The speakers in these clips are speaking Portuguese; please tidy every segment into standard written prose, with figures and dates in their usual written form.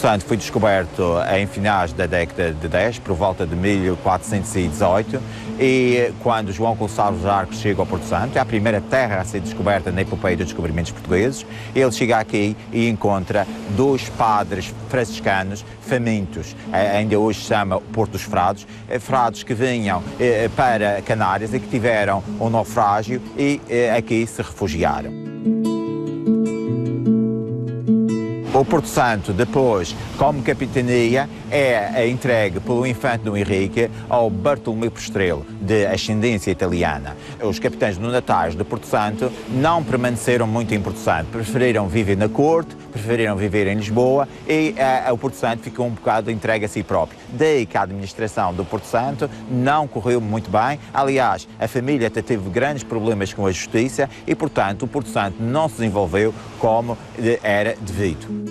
Santo foi descoberto em finais da década de 10, por volta de 1418, e quando João Gonçalves Arcos chega ao Porto Santo, é a primeira terra a ser descoberta na epopeia dos descobrimentos portugueses. Ele chega aqui e encontra dois padres franciscanos famintos, ainda hoje se chama Porto dos Frades, frades que vinham para Canárias e que tiveram um naufrágio e aqui se refugiaram. O Porto Santo, depois, como capitania, é entregue pelo infante Dom Henrique ao Bartolomeu Postrelo, de ascendência italiana. Os capitães natais do Porto Santo não permaneceram muito em Porto Santo, preferiram viver na corte, preferiram viver em Lisboa e o Porto Santo ficou um bocado entregue a si próprio. Daí que a administração do Porto Santo não correu muito bem. Aliás, a família até teve grandes problemas com a justiça e, portanto, o Porto Santo não se desenvolveu como era devido.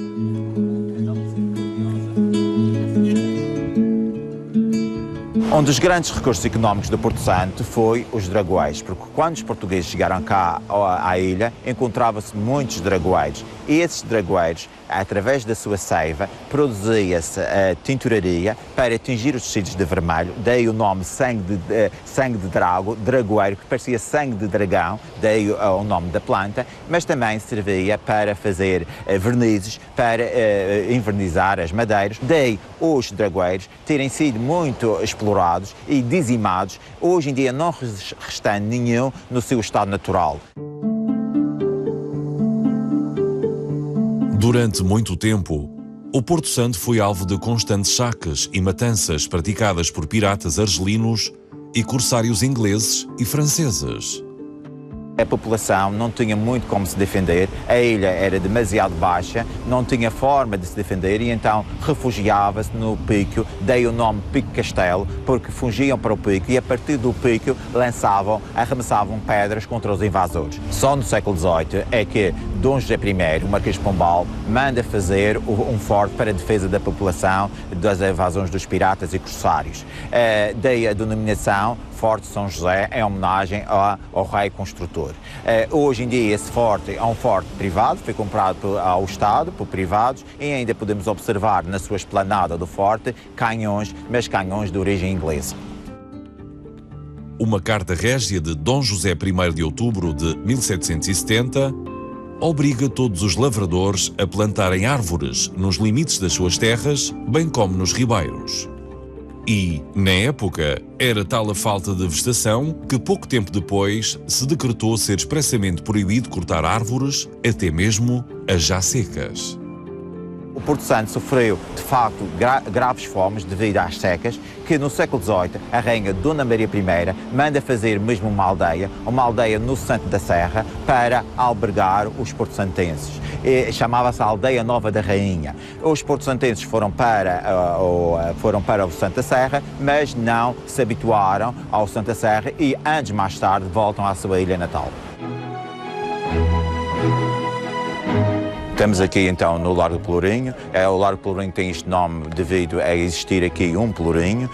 Um dos grandes recursos económicos do Porto Santo foi os dragoeiros, porque quando os portugueses chegaram cá à ilha, encontrava-se muitos dragoeiros. E esses dragoeiros, através da sua seiva, produzia-se tinturaria para tingir os tecidos de vermelho, daí o nome sangue de drago, dragoeiro, que parecia sangue de dragão, daí o nome da planta, mas também servia para fazer vernizes, para envernizar as madeiras, daí os dragoeiros terem sido muito explorados e dizimados, hoje em dia não restando nenhum no seu estado natural. Durante muito tempo, o Porto Santo foi alvo de constantes saques e matanças praticadas por piratas argelinos e corsários ingleses e franceses. A população não tinha muito como se defender, a ilha era demasiado baixa, não tinha forma de se defender e então refugiava-se no pico, daí o nome Pico Castelo, porque fugiam para o pico e a partir do pico arremessavam pedras contra os invasores. Só no século XVIII é que Dom José I, o Marquês de Pombal, manda fazer um forte para a defesa da população das invasões dos piratas e corsários. Daí a denominação Forte São José, em homenagem ao rei construtor. Hoje em dia esse forte é um forte privado, foi comprado ao Estado, por privados, e ainda podemos observar na sua esplanada do forte canhões, mas canhões de origem inglesa. Uma carta régia de Dom José I de outubro de 1770 obriga todos os lavradores a plantarem árvores nos limites das suas terras, bem como nos ribeiros. E, na época, era tal a falta de vegetação que pouco tempo depois se decretou ser expressamente proibido cortar árvores, até mesmo as já secas. O Porto Santo sofreu, de facto, graves fomes devido às secas, que no século XVIII a rainha Dona Maria I manda fazer mesmo uma aldeia no Santo da Serra, para albergar os porto-santenses. Chamava-se a Aldeia Nova da Rainha. Os porto-santenses foram para o Santo da Serra, mas não se habituaram ao Santo da Serra e, anos mais tarde, voltam à sua ilha natal. Estamos aqui então no Largo do Pelourinho. O Largo do Pelourinho tem este nome devido a existir aqui um pelourinho,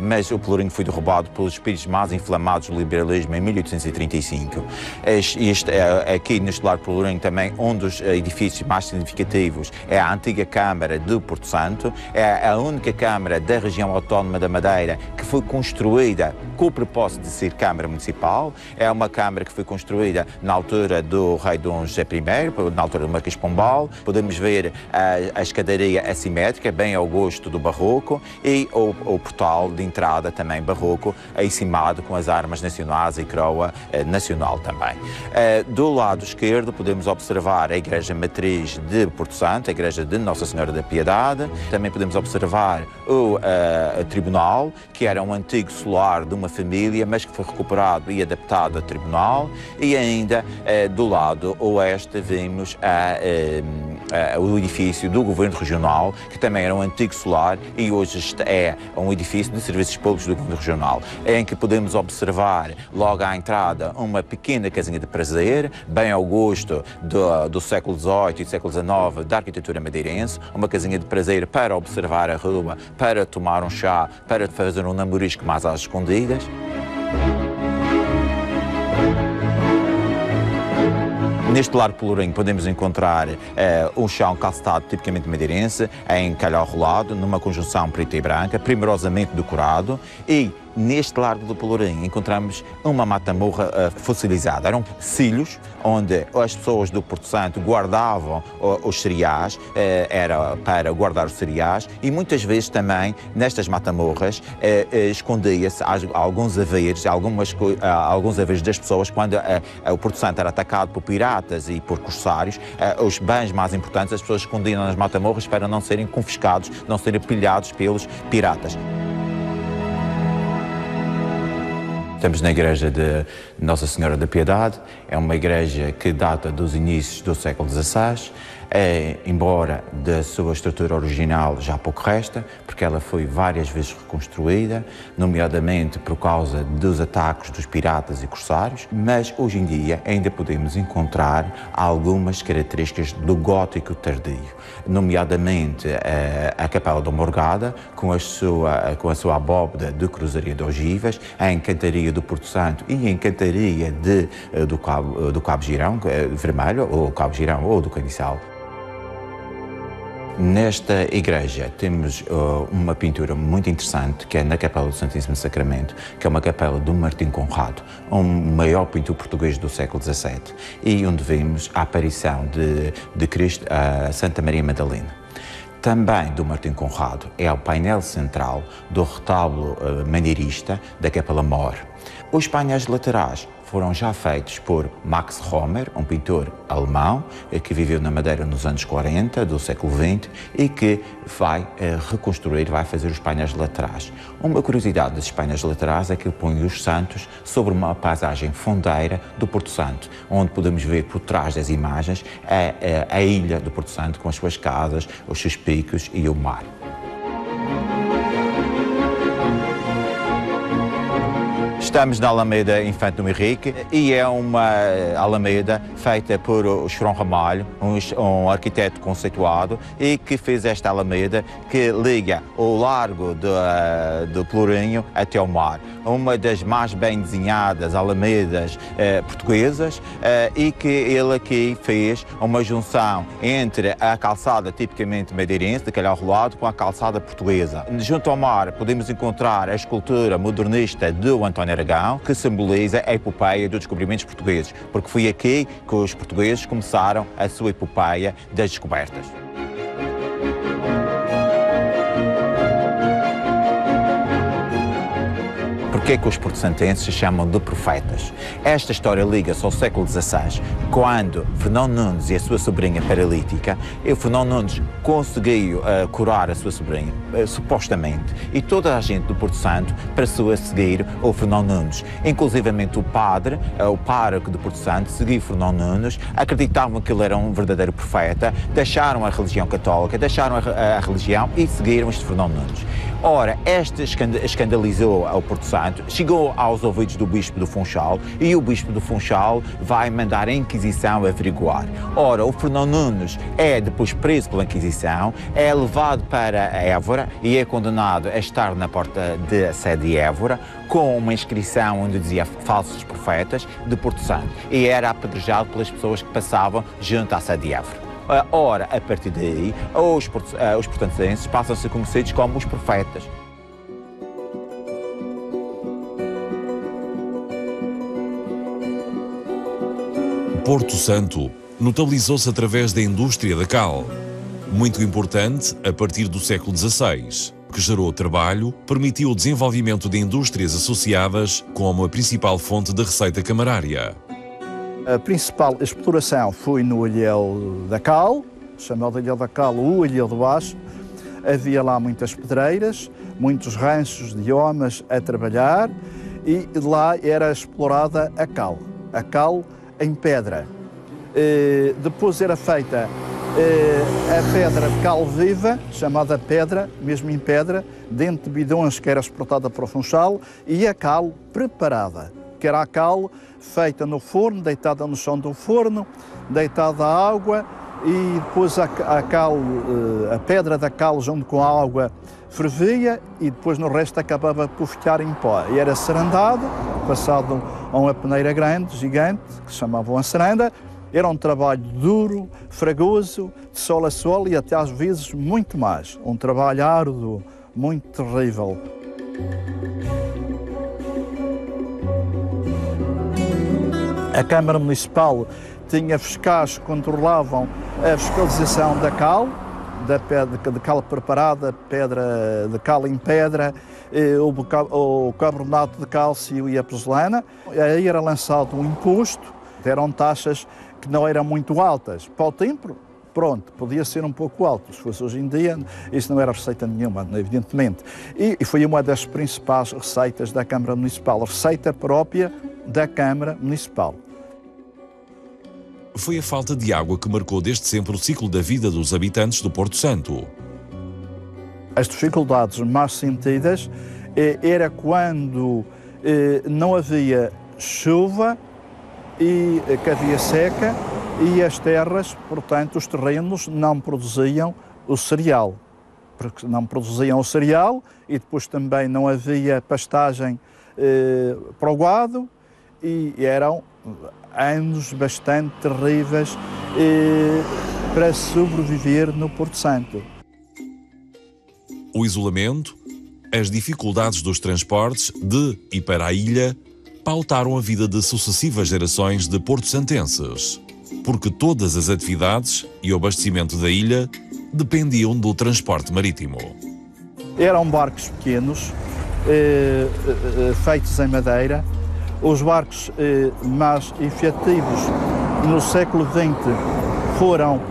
mas o pelourinho foi derrubado pelos espíritos mais inflamados do liberalismo em 1835. Aqui neste Largo do Pelourinho também um dos edifícios mais significativos é a antiga Câmara do Porto Santo. É a única Câmara da região autónoma da Madeira que foi construída com o propósito de ser Câmara Municipal. É uma Câmara que foi construída na altura do rei Dom José I, na altura do Marquês de Pombal. Podemos ver a escadaria assimétrica, bem ao gosto do barroco, e o portal de entrada também barroco, encimado com as armas nacionais e coroa nacional também. Do lado esquerdo podemos observar a Igreja Matriz de Porto Santo, a Igreja de Nossa Senhora da Piedade. Também podemos observar o Tribunal, que era um antigo solar de uma família, mas que foi recuperado e adaptado a tribunal. E ainda do lado oeste vimos o edifício do Governo Regional, que também era um antigo solar e hoje é um edifício de serviços públicos do Governo Regional, em que podemos observar logo à entrada uma pequena casinha de prazer, bem ao gosto do século XVIII e do século XIX da arquitetura madeirense, uma casinha de prazer para observar a rua, para tomar um chá, para fazer um namorisco mais às escondidas. Neste Largo Pelourinho podemos encontrar um chão calçado tipicamente madeirense, em calhau rolado, numa conjunção preta e branca, primorosamente decorado, e neste Largo do Pelourinho encontramos uma mata-morra fossilizada. Eram silhos onde as pessoas do Porto Santo guardavam os cereais, era para guardar os cereais, e muitas vezes também nestas mata-morras escondia-se alguns haveres, alguns haveres das pessoas quando o Porto Santo era atacado por piratas e por corsários. Os bens mais importantes as pessoas escondiam nas mata-morras para não serem confiscados, não serem pilhados pelos piratas. Estamos na igreja de Nossa Senhora da Piedade, é uma igreja que data dos inícios do século XVI, embora da sua estrutura original já pouco resta, porque ela foi várias vezes reconstruída, nomeadamente por causa dos ataques dos piratas e corsários, mas hoje em dia ainda podemos encontrar algumas características do gótico tardio, nomeadamente a Capela da Morgada, com a sua abóbada de cruzaria de ogivas, a encantaria do Porto Santo e a encantaria do Cabo Girão, vermelho, ou Cabo Girão ou do Caniçal. Nesta igreja temos uma pintura muito interessante, que é na Capela do Santíssimo Sacramento, que é uma capela do Martim Conrado, um maior pintor português do século XVII, e onde vemos a aparição de Cristo a Santa Maria Madalena. Também do Martim Conrado é o painel central do retábulo maneirista da Capela Mor. Os painéis laterais foram já feitos por Max Romer, um pintor alemão que viveu na Madeira nos anos 40 do século XX e que vai reconstruir, vai fazer os painéis laterais. Uma curiosidade desses painéis laterais é que ele põe os santos sobre uma paisagem fondeira do Porto Santo, onde podemos ver por trás das imagens a ilha do Porto Santo com as suas casas, os seus picos e o mar. Estamos na Alameda Infante Dom Henrique e é uma alameda feita por João Ramalho, um arquiteto conceituado, e que fez esta alameda que liga o largo do Pelourinho até o mar. Uma das mais bem desenhadas alamedas portuguesas, e que ele aqui fez uma junção entre a calçada tipicamente madeirense, de calhau rolado, com a calçada portuguesa. Junto ao mar podemos encontrar a escultura modernista do António Aragão, que simboliza a epopeia dos descobrimentos portugueses, porque foi aqui que os portugueses começaram a sua epopeia das descobertas. Porquê que os porto-santenses se chamam de profetas? Esta história liga-se ao século XVI, quando Fernão Nunes e a sua sobrinha paralítica, e o Fernão Nunes conseguiu curar a sua sobrinha, supostamente, e toda a gente do Porto Santo passou a seguir o Fernão Nunes. Inclusivamente o pároco do Porto Santo, seguiu Fernão Nunes, acreditavam que ele era um verdadeiro profeta, deixaram a religião católica, deixaram a religião e seguiram este Fernão Nunes. Ora, este escandalizou ao Porto Santo, chegou aos ouvidos do Bispo do Funchal, e o Bispo do Funchal vai mandar a Inquisição averiguar. Ora, o Fernão Nunes é depois preso pela Inquisição, é levado para Évora e é condenado a estar na porta da sede de Évora, com uma inscrição onde dizia falsos profetas de Porto Santo, e era apedrejado pelas pessoas que passavam junto à sede de Évora. Ora, a partir daí, os portancenses passam a ser conhecidos como os profetas. Porto Santo notabilizou-se através da indústria da cal, muito importante a partir do século XVI, que gerou trabalho, permitiu o desenvolvimento de indústrias associadas como a principal fonte de receita camarária. A principal exploração foi no Ilhéu da Cal, chamado Ilhéu da Cal ou Ilhéu do Baixo. Havia lá muitas pedreiras, muitos ranchos de homens a trabalhar, e lá era explorada a cal em pedra. Depois era feita a pedra de cal viva, chamada pedra, mesmo em pedra, dentro de bidões que era exportada para o Funchal, e a cal preparada, que era a cal feita no forno, deitada no chão do forno, deitada a água, e depois a pedra da cal junto com a água fervia, e depois no resto acabava por ficar em pó. E era sarandado, passado a uma peneira grande, gigante, que se chamavam a saranda, Era um trabalho duro, fragoso, de sol a sol e até às vezes muito mais. Um trabalho árduo, muito terrível. A Câmara Municipal tinha fiscais que controlavam a fiscalização da cal, de cal preparada, pedra, de cal em pedra, o carbonato de cálcio e a porcelana. Aí era lançado um imposto, eram taxas que não eram muito altas. Para o tempo, pronto, podia ser um pouco alto. Se fosse hoje em dia, isso não era receita nenhuma, evidentemente. E foi uma das principais receitas da Câmara Municipal, a receita própria da Câmara Municipal. Foi a falta de água que marcou desde sempre o ciclo da vida dos habitantes do Porto Santo. As dificuldades mais sentidas era quando não havia chuva e que havia seca e as terras, portanto, os terrenos não produziam o cereal. Porque não produziam o cereal e depois também não havia pastagem para o gado e eram anos bastante terríveis para sobreviver no Porto Santo. O isolamento, as dificuldades dos transportes de e para a ilha pautaram a vida de sucessivas gerações de porto-santenses, porque todas as atividades e o abastecimento da ilha dependiam do transporte marítimo. Eram barcos pequenos, feitos em madeira. Os barcos mais efetivos no século XX foram,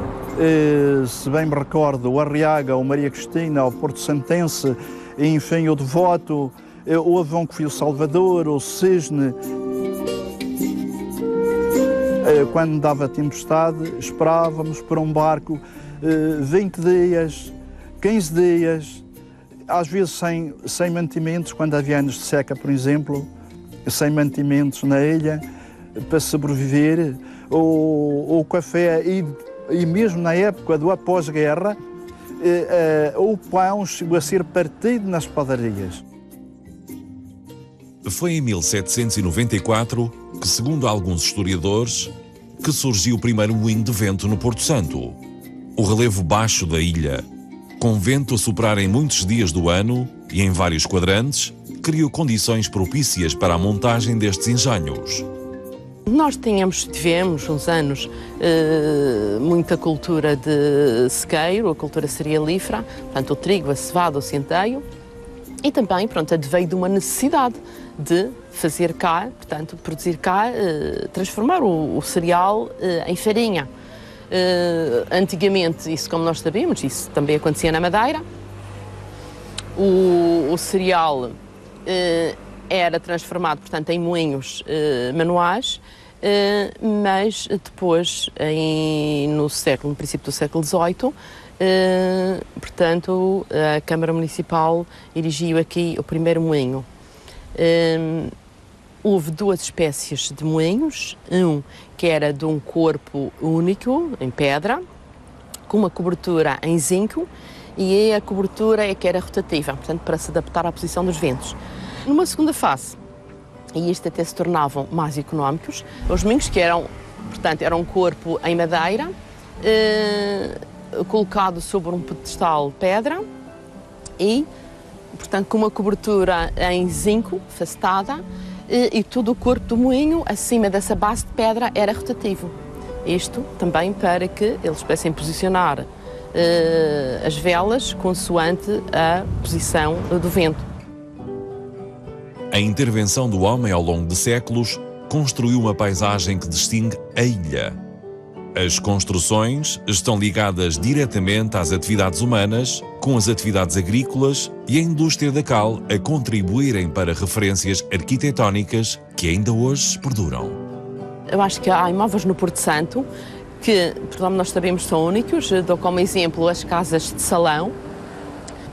se bem me recordo, o Arriaga, o Maria Cristina, o Porto Santense, e, enfim, o Devoto, o Avão que foi o Salvador, o Cisne. Quando dava tempestade, esperávamos por um barco 20 dias, 15 dias, às vezes sem mantimentos, quando havia anos de seca, por exemplo, sem mantimentos na ilha, para sobreviver, o café e mesmo na época do após-guerra, o pão chegou a ser partido nas padarias. Foi em 1794 que, segundo alguns historiadores, que surgiu o primeiro moinho de vento no Porto Santo. O relevo baixo da ilha, com vento a soprar em muitos dias do ano e em vários quadrantes, criou condições propícias para a montagem destes engenhos. Nós tivemos uns anos muita cultura de sequeiro, a cultura cerealífera, portanto o trigo, a cevada, o centeio, e também, pronto, adveio de uma necessidade de fazer cá, portanto, produzir cá, transformar o cereal em farinha. Antigamente, isso como nós sabemos, isso também acontecia na Madeira, o cereal era transformado, portanto, em moinhos manuais, mas depois, no princípio do século XVIII, portanto, a Câmara Municipal erigiu aqui o primeiro moinho. Houve duas espécies de moinhos, um que era de um corpo único, em pedra, com uma cobertura em zinco, e a cobertura é que era rotativa, portanto, para se adaptar à posição dos ventos. Numa segunda fase, e isto até se tornavam mais económicos, os moinhos que eram, portanto, era um corpo em madeira, colocado sobre um pedestal de pedra e, portanto, com uma cobertura em zinco, facetada, e todo o corpo do moinho, acima dessa base de pedra, era rotativo. Isto também para que eles pudessem posicionar as velas consoante a posição do vento. A intervenção do homem ao longo de séculos construiu uma paisagem que distingue a ilha. As construções estão ligadas diretamente às atividades humanas, com as atividades agrícolas e a indústria da cal a contribuírem para referências arquitetónicas que ainda hoje perduram. Eu acho que há imóveis no Porto Santo que, como nós sabemos, são únicos. Dou como exemplo as casas de salão,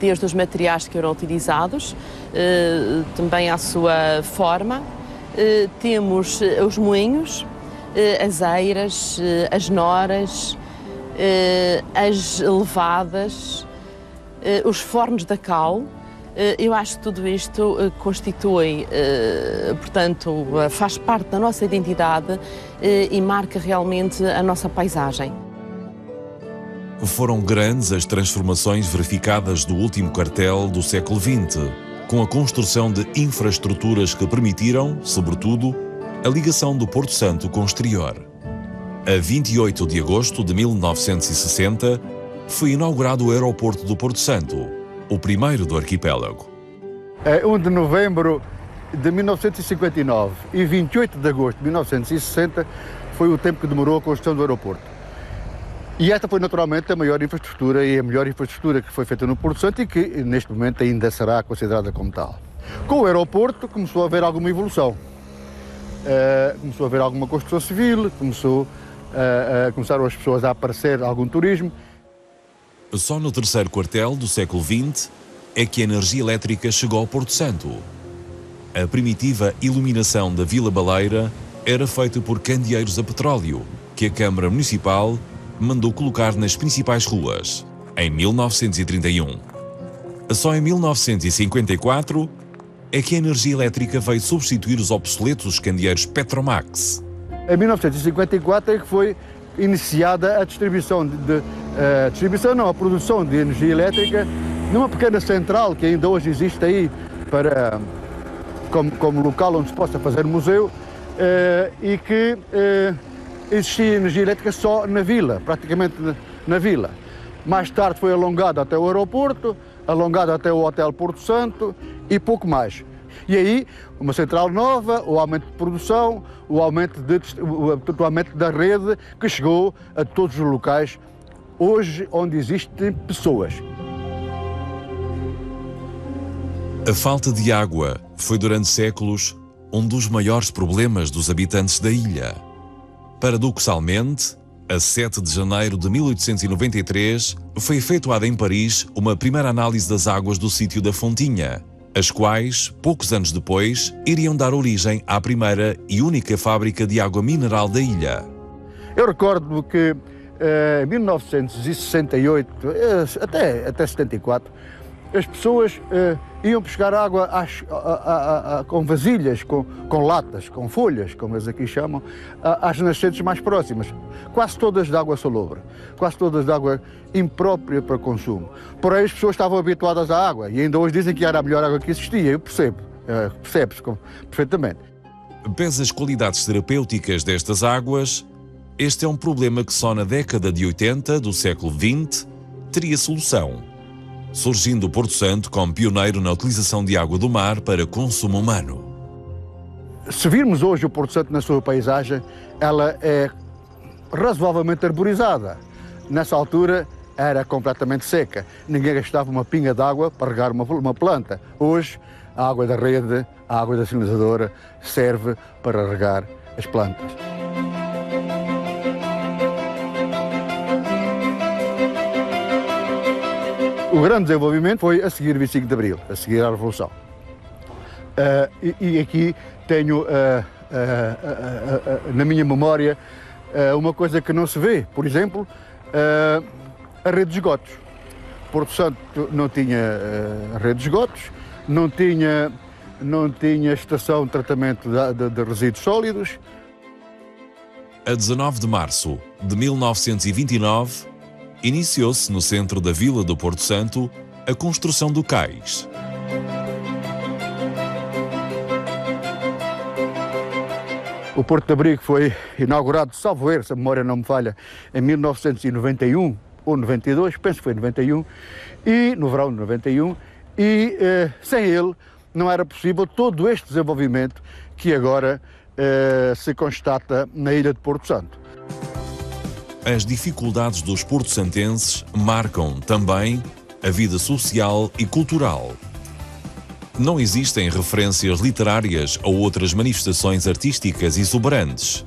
desde os materiais que eram utilizados, também à sua forma. Temos os moinhos, as eiras, as noras, as levadas, os fornos da cal, Eu acho que tudo isto constitui, portanto, faz parte da nossa identidade e marca realmente a nossa paisagem. Foram grandes as transformações verificadas do último quartel do século XX, com a construção de infraestruturas que permitiram, sobretudo, a ligação do Porto Santo com o exterior. A 28 de agosto de 1960, foi inaugurado o aeroporto do Porto Santo, o primeiro do arquipélago. 1 de novembro de 1959 e 28 de agosto de 1960 foi o tempo que demorou a construção do aeroporto. E esta foi naturalmente a maior infraestrutura e a melhor infraestrutura que foi feita no Porto Santo e que neste momento ainda será considerada como tal. Com o aeroporto começou a haver alguma evolução. Começou a haver alguma construção civil, começaram as pessoas a aparecer algum turismo. Só no terceiro quartel do século XX é que a energia elétrica chegou ao Porto Santo. A primitiva iluminação da Vila Baleira era feita por candeeiros a petróleo, que a Câmara Municipal mandou colocar nas principais ruas, em 1931. Só em 1954 é que a energia elétrica veio substituir os obsoletos candeeiros Petromax. Em 1954 é que foi iniciada a a produção de energia elétrica numa pequena central que ainda hoje existe aí como local onde se possa fazer museu e que existia energia elétrica só na vila, praticamente na vila. Mais tarde foi alongada até o aeroporto, alongada até o Hotel Porto Santo e pouco mais. E aí, uma central nova, o aumento de produção, o aumento da rede que chegou a todos os locais, hoje onde existem pessoas. A falta de água foi durante séculos um dos maiores problemas dos habitantes da ilha. Paradoxalmente, a 7 de janeiro de 1893, foi efetuada em Paris uma primeira análise das águas do sítio da Fontinha, as quais, poucos anos depois, iriam dar origem à primeira e única fábrica de água mineral da ilha. Eu recordo que em 1968, até 74, as pessoas iam buscar água com vasilhas, com latas, com folhas, como eles aqui chamam, às nascentes mais próximas. Quase todas de água salobra, quase todas de água imprópria para consumo. Porém, as pessoas estavam habituadas à água e ainda hoje dizem que era a melhor água que existia. Eu percebo, percebe-se perfeitamente. Pese as qualidades terapêuticas destas águas, este é um problema que só na década de 80 do século XX teria solução, surgindo o Porto Santo como pioneiro na utilização de água do mar para consumo humano. Se virmos hoje o Porto Santo na sua paisagem, ela é razoavelmente arborizada. Nessa altura era completamente seca. Ninguém gastava uma pinga de água para regar uma planta. Hoje, a água da rede, a água da sinalizadora, serve para regar as plantas. O grande desenvolvimento foi a seguir 25 de Abril, a seguir à Revolução. E aqui tenho na minha memória uma coisa que não se vê, por exemplo, a rede de esgotos. Porto Santo não tinha rede de esgotos, não tinha estação de tratamento de resíduos sólidos. A 19 de março de 1929, iniciou-se no centro da vila do Porto Santo a construção do cais. O Porto de Abrigo foi inaugurado, salvo erro, se a memória não me falha, em 1991 ou 92, penso que foi 91, e no verão de 91, e sem ele não era possível todo este desenvolvimento que agora se constata na ilha de Porto Santo. As dificuldades dos porto-santenses marcam também a vida social e cultural. Não existem referências literárias ou outras manifestações artísticas exuberantes,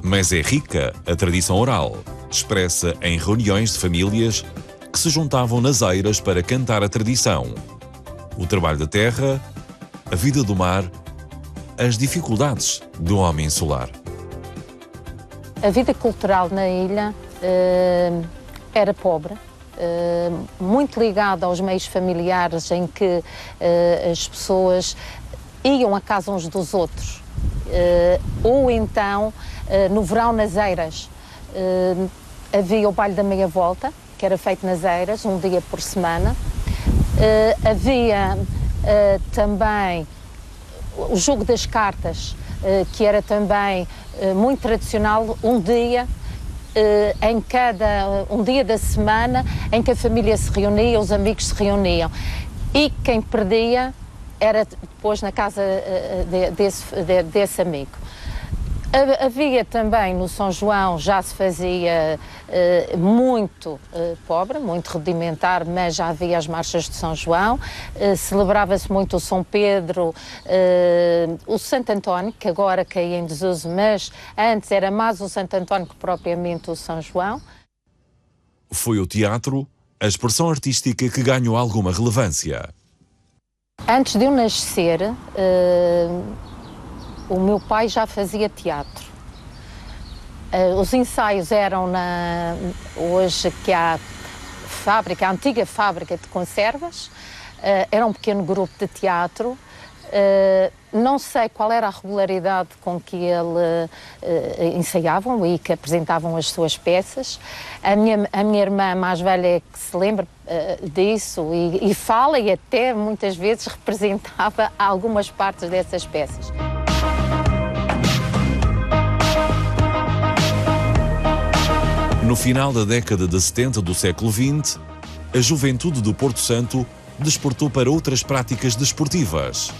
mas é rica a tradição oral, expressa em reuniões de famílias que se juntavam nas eiras para cantar a tradição, o trabalho da terra, a vida do mar, as dificuldades do homem insular. A vida cultural na ilha era pobre, muito ligado aos meios familiares em que as pessoas iam à casa uns dos outros, ou então no verão nas eiras havia o baile da meia volta, que era feito nas eiras, um dia por semana. Havia também o jogo das cartas, que era também muito tradicional, um dia da semana em que a família se reunia, os amigos se reuniam, e quem perdia era depois na casa desse amigo. Havia também no São João, já se fazia muito pobre, muito rudimentar, mas já havia as marchas de São João, celebrava-se muito o São Pedro, o Santo António, que agora caiu em desuso, mas antes era mais o Santo António que propriamente o São João. Foi o teatro a expressão artística que ganhou alguma relevância. Antes de eu nascer, o meu pai já fazia teatro. Os ensaios eram hoje que há a antiga fábrica de conservas, era um pequeno grupo de teatro. Não sei qual era a regularidade com que ele ensaiavam e que apresentavam as suas peças. A minha irmã mais velha é que se lembra disso e fala, e até muitas vezes representava algumas partes dessas peças. No final da década de 70 do século XX, a juventude do Porto Santo despertou para outras práticas desportivas.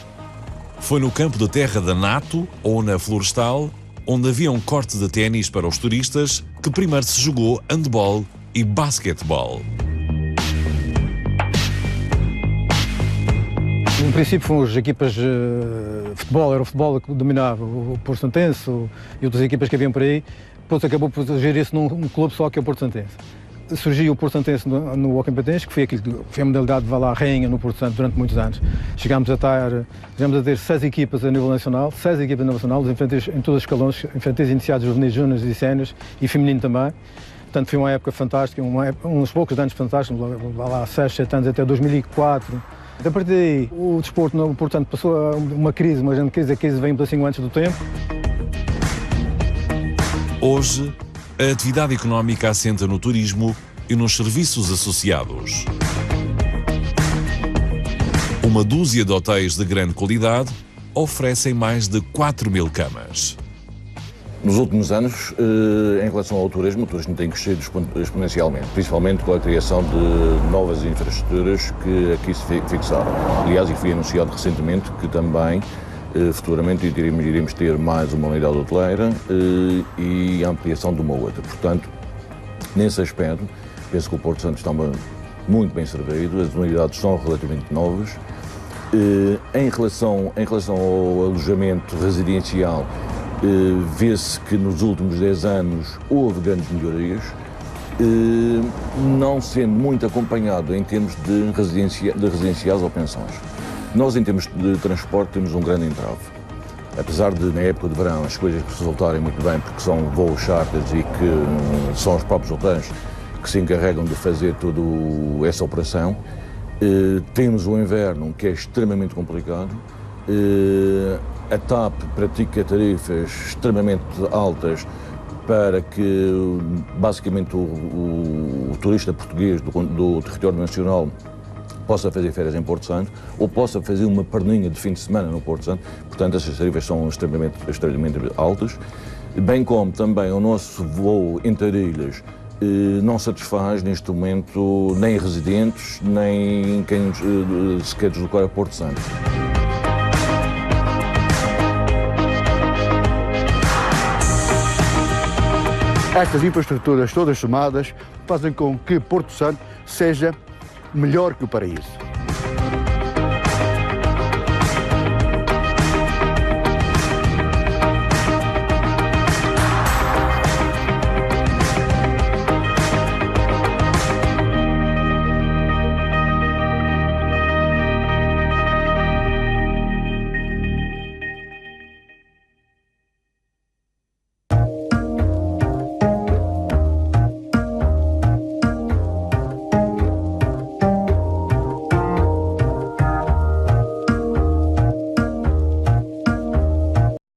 Foi no campo de terra da Nato ou na Florestal, onde havia um corte de ténis para os turistas, que primeiro se jogou handball e basquetebol. No princípio foram as equipas de futebol, era o futebol que dominava, o Porto Santense e outras equipas que haviam por aí. Depois acabou por gerir-se num clube só, que é o Porto Santense. Surgiu o Porto Santense no Hockey Patins, que foi a modalidade de Valar Rainha no Porto Santo durante muitos anos. Chegámos a ter 6 equipas a nível nacional, em todos os escalões, infantis, iniciados, juvenis, júniores e séniores, e feminino também. Portanto, foi uma época fantástica, uns poucos anos fantásticos, lá 6, 7 anos, até 2004. A partir daí, o desporto, portanto, passou a uma grande crise, a crise veio um pouquinho antes do tempo. Hoje, a atividade económica assenta no turismo e nos serviços associados. Uma dúzia de hotéis de grande qualidade oferecem mais de 4.000 camas. Nos últimos anos, em relação ao turismo, o turismo tem crescido exponencialmente, principalmente com a criação de novas infraestruturas que aqui se fixaram. Aliás, e foi anunciado recentemente que também futuramente iremos ter mais uma unidade hoteleira e a ampliação de uma outra. Portanto, nesse aspecto, penso que o Porto Santo está muito bem servido, as unidades são relativamente novas. Em relação ao alojamento residencial, vê-se que nos últimos 10 anos houve grandes melhorias, não sendo muito acompanhado em termos de residenciais ou pensões. Nós, em termos de transporte, temos um grande entrave. Apesar de, na época de verão, as coisas resultarem muito bem, porque são voos charters e que são os próprios hotéis que se encarregam de fazer toda essa operação, temos o inverno, que é extremamente complicado. A TAP pratica tarifas extremamente altas para que, basicamente, o turista português do território nacional possa fazer férias em Porto Santo ou possa fazer uma perninha de fim de semana no Porto Santo. Portanto, essas tarifas são extremamente altas, bem como também o nosso voo em Tarilhas não satisfaz neste momento nem residentes, nem quem se quer deslocar a Porto Santo. Estas infraestruturas todas somadas fazem com que Porto Santo seja melhor que o paraíso.